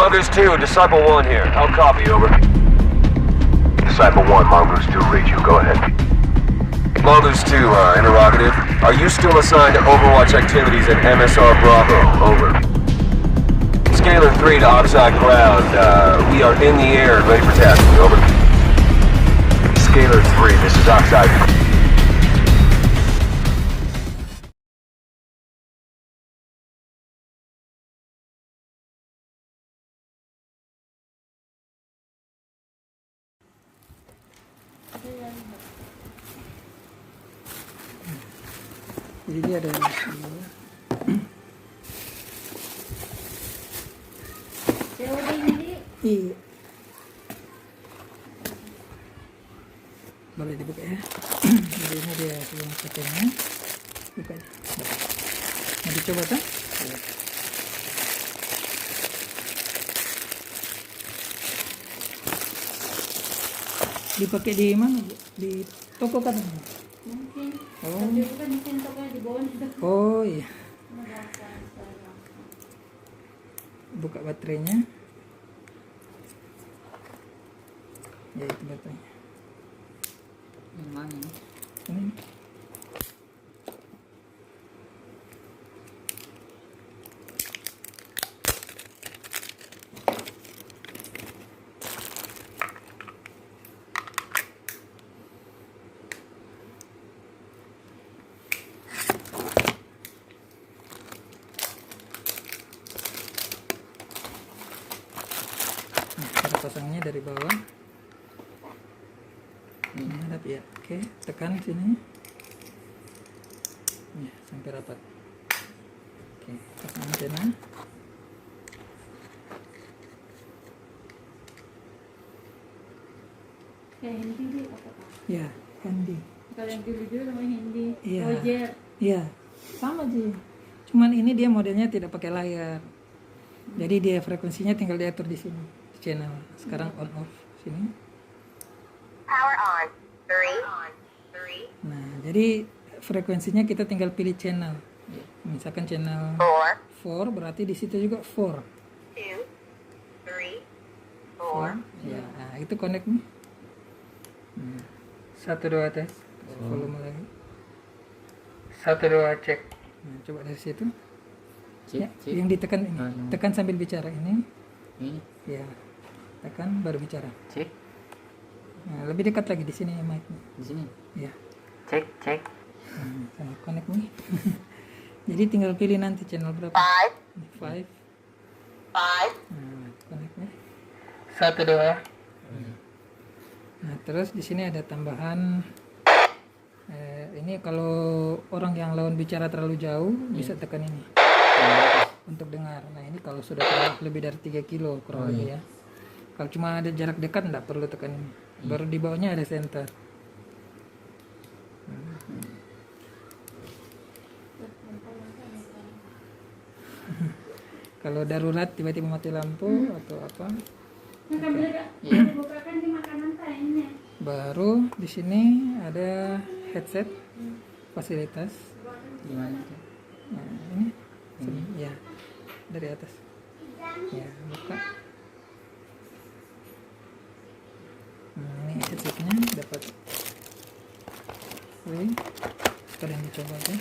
Mongoose 2, Disciple 1 here. How copy, over? Disciple 1, Mongoose 2, read you. Go ahead. Mongoose 2, interrogative. Are you still assigned to Overwatch activities at MSR Bravo? Over. Scalar 3 to Oxide Ground. We are in the air and ready for tasking. Over. Scalar 3, this is Oxide. Jadi dia ada iya. Boleh dibuka ya. Jadi ini dia sebelum settingnya. Buka aja. Mau dicoba kan? Dipakai di mana? Di toko kan? Mungkin. Oh. Tapi bukan mungkin tokonya di bawah itu. Oh iya. Buka baterainya. Ya itu baterainya. Yang mana ini? Ini. Cara pasangnya dari bawah. Menghadap ya. Oke, tekan sini. Ya, sampai rapat. Oke, pasang antena. Kayak Hindi apa Pak? Ya, handy. Kalau yang dulu namanya Hindi. Iya. Roger. Iya, sama sih. Cuman ini dia modelnya tidak pakai layar. Jadi dia frekuensinya tinggal diatur di sini, di channel. Sekarang on off sini. Power on. 3. Nah, jadi frekuensinya kita tinggal pilih channel. Misalkan channel 4. 4 berarti di situ juga 4. 2. 3. 4. 4. Ya, nah itu connect nih. 1 2 tes. Volume lagi. 1 2 cek. Nah, coba dari situ. Cek, Ya, cek. yang ditekan ini. Tekan sambil bicara ini. Ini, Ya. Tekan baru bicara. cek. Nah, lebih dekat lagi di sini ya mic-nya. Di sini. Ya. Cek, cek. Sama connect nih. Jadi tinggal pilih nanti channel berapa. 5. 5. 5. Nah, connect nih. 1 2. Nah, terus di sini ada tambahan ini kalau orang yang lawan bicara terlalu jauh bisa tekan ini untuk dengar. Nah, ini kalau sudah lebih dari 3 kilo kurang lebih ya. Kalau cuma ada jarak dekat enggak perlu tekan ini. Baru di bawahnya ada center. Kalau darurat tiba-tiba mati lampu atau apa, Yang kan beda. Dibukakan di makanan lainnya. baru di sini ada headset fasilitas. Gimana tuh? Nah, ini sini ya dari atas. Ya, buka. Nah, ini headsetnya dapat. Oke, kalian dicoba aja.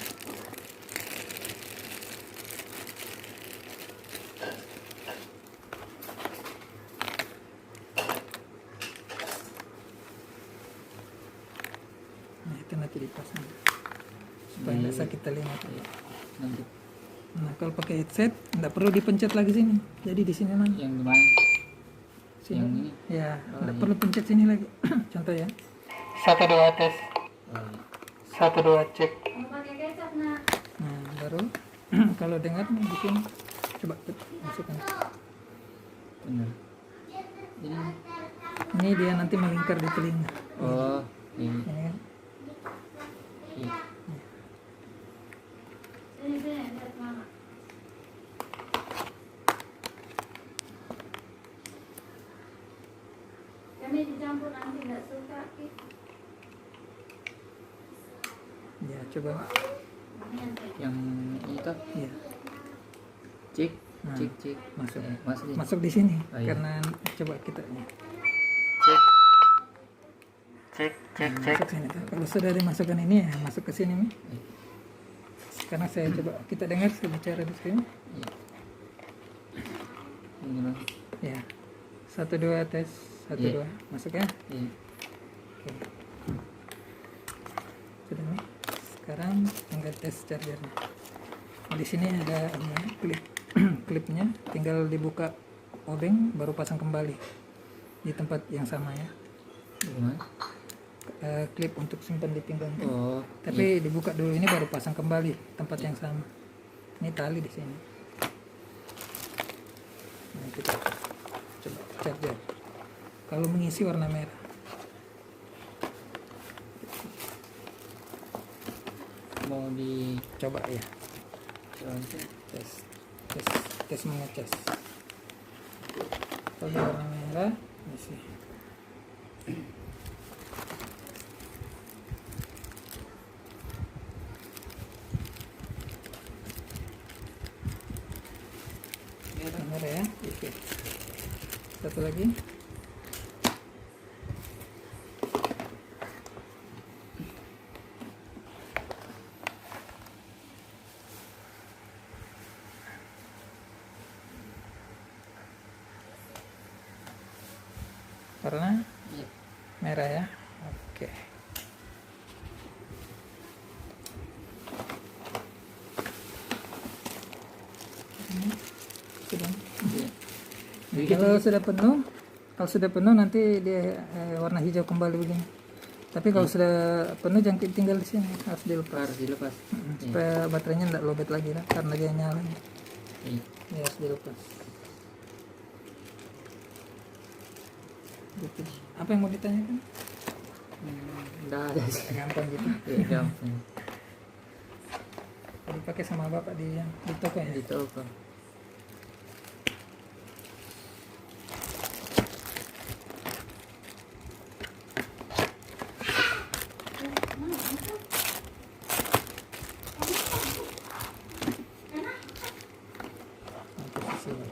Nah, itu nanti dipasang supaya nggak sakit telinga. Nanti Nah, kalau pakai headset nggak perlu dipencet lagi sini. Jadi di sini mana? yang gimana? Sini. Yang ini? Ya, Oh, nggak iya. perlu pencet sini lagi. Contoh ya. 1 2 tes. 1 2 cek. Mau pakai kecap nak. Nah, baru kalau dengar nih di sini. Coba masukkan. Benar. Ini. Ini dia nanti melingkar di telinga. Oh, ini. Ini kan. Iya. Sini lihat mama. Kami dicampur nanti nggak suka. Ya, coba. Ini yang kayak Yang ini tuh. Ya. Cek. Nah, Cek cek. masuk. Masuk ini. Masuk di sini Oh, iya. karena coba kita Cek. Cek cek cek. masuk sini. Kalau sudah dimasukkan ini ya masuk ke sini nih. Karena saya coba kita dengar saya bicara di sini. Iya. Ini Ya. 1 2 tes 1 Iya. 2 masuk ya. Iya. Oke. Sudah nih. Sekarang tinggal tes chargernya. Nah, di sini ada ini ya, klip klipnya, tinggal dibuka obeng baru pasang kembali di tempat yang sama ya. Gimana? Klip untuk simpan di pinggang. Oh. Tapi dibuka dulu ini baru pasang kembali tempat yang sama. Ini tali di sini. Nah, kita coba charger. Kalau mengisi warna merah. Mau di Coba ya. loncat. Tes mengecas. Kalau warna merah, isi. Merah ya. Oke. Satu lagi. Karena Iya. merah ya. Oke. Ini sudah. Iya. Kalau sudah penuh nanti dia warna hijau kembali begini. Tapi kalau sudah penuh jangan tinggal di sini, harus dilepas. Harus dilepas. Iya. Supaya baterainya tidak lowbat lagi lah, karena dia nyala. Iya. Dia harus dilepas. Gitu. Apa yang mau ditanyakan? Nggak ada sih. Gampang gitu. Iya, gampang. Dipakai sama bapak di toko ya. Di toko. Oke, sini.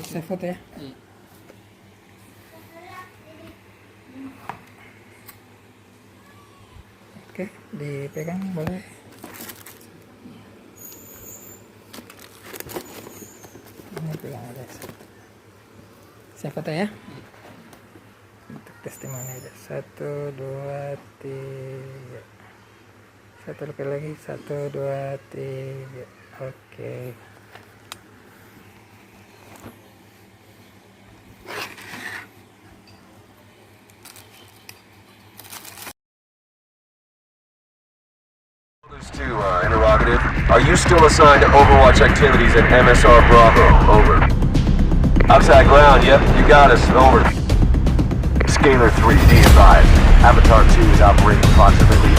Saya foto ya. Iya. Oke, dipegang boleh. Ini pegang aja. Saya foto ya. Untuk testimoni aja. 1 2 3. Satu lagi 1 2 3. Oke. Modus 2, interrogative. Are you still assigned to Overwatch activities at MSR Bravo? Over. Outside ground, yep, you got us. Over. Scalar 3, be advised. Avatar 2 is operating approximately